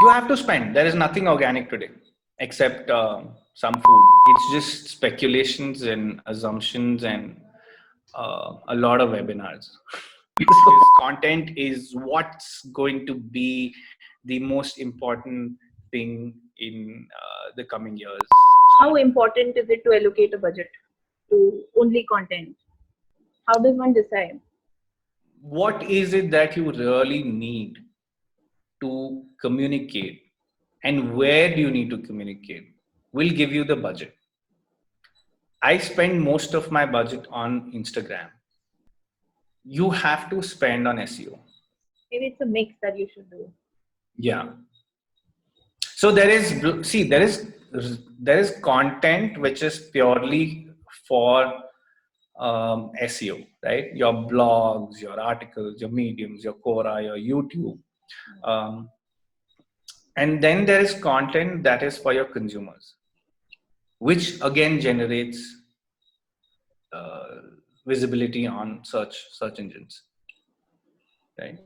You have to spend. There is nothing organic today except some food. It's just speculations and assumptions and a lot of webinars. Because content is what's going to be the most important thing in the coming years. How important is it to allocate a budget to only content? How does one decide? What is it that you really need to communicate, and where do you need to communicate? Will give you the budget. I spend most of my budget on Instagram. You have to spend on SEO. Maybe it's a mix that you should do. Yeah. So there is content which is purely for SEO, right? Your blogs, your articles, your mediums, your Quora, your YouTube. And then there is content that is for your consumers, which again generates visibility on search engines, right?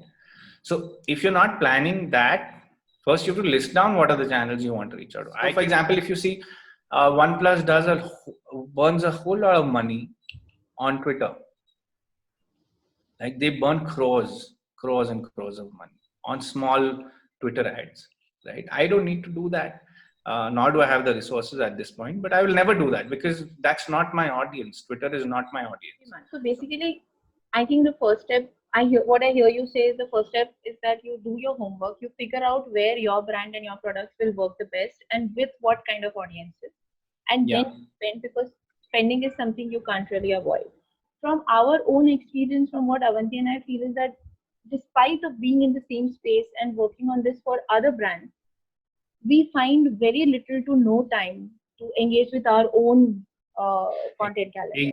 So if you're not planning that, first you have to list down what are the channels you want to reach out to. So for example, if you see OnePlus burns a whole lot of money on Twitter. Like they burn crores and crores of money on small Twitter ads, right? I don't need to do that. Nor do I have the resources at this point, but I will never do that because that's not my audience. Twitter is not my audience. So basically, I think the first step, what I hear you say is the first step is that you do your homework, you figure out where your brand and your products will work the best and with what kind of audiences. And then spend, because spending is something you can't really avoid. From our own experience, from what Avanti and I feel is that despite of being in the same space and working on this for other brands, we find very little to no time to engage with our own content calendar.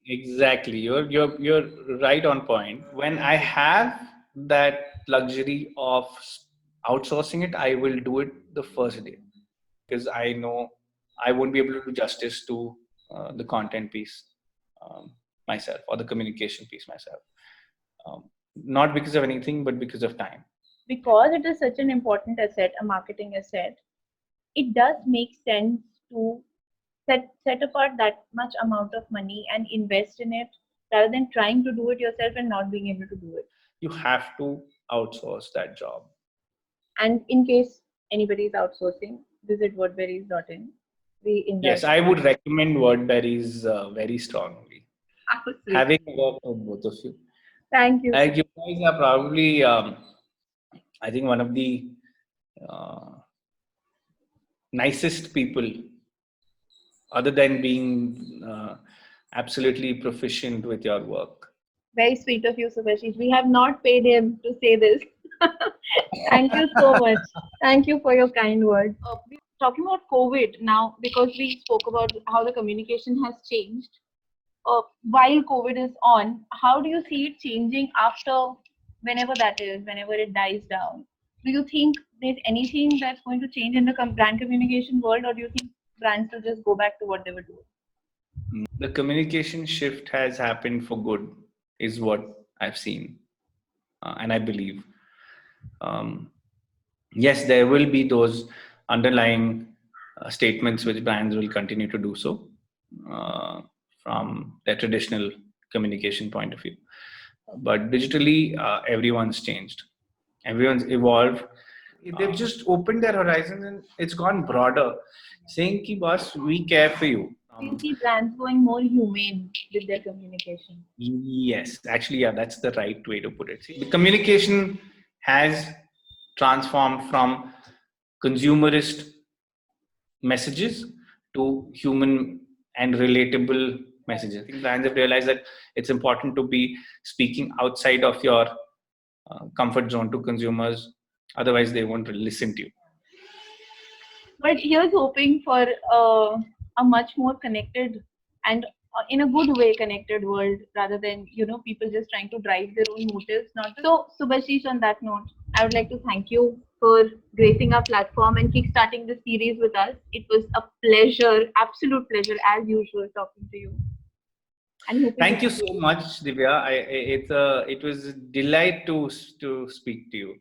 Exactly. You're right on point. When I have that luxury of outsourcing it, I will do it the first day because I know I won't be able to do justice to the content piece myself or the communication piece myself. Not because of anything, but because of time. Because it is such an important asset, a marketing asset, it does make sense to set apart that much amount of money and invest in it rather than trying to do it yourself and not being able to do it. You have to outsource that job. And in case anybody is outsourcing, visit wordberries.in. Yes, I would recommend Wordberries very strongly. Having worked with both of you. Thank you. You guys are probably, I think, one of the nicest people, other than being absolutely proficient with your work. Very sweet of you, Subhashish. We have not paid him to say this. Thank you so much. Thank you for your kind words. Talking about COVID now, because we spoke about how the communication has changed. While COVID is on, how do you see it changing after, whenever that is, whenever it dies down? Do you think there's anything that's going to change in the brand communication world, or do you think brands will just go back to what they were doing? The communication shift has happened for good, is what I've seen, and I believe. Yes, there will be those underlying statements which brands will continue to do so from their traditional communication point of view. But digitally, everyone's changed. Everyone's evolved. They've just opened their horizons and it's gone broader, saying ki boss, we care for you. You see brands going more humane with their communication. Yes, actually, yeah, that's the right way to put it. See, the communication has transformed from consumerist messages to human and relatable messages. I think brands have realized that it's important to be speaking outside of your comfort zone to consumers. Otherwise, they won't listen to you. But here's hoping for a much more connected and in a good way connected world, rather than people just trying to drive their own motives. So Subhashish, on that note, I would like to thank you for gracing our platform and kickstarting this series with us. It was a pleasure, absolute pleasure as usual, talking to you. And thank you so much, Divya. It was a delight to speak to you.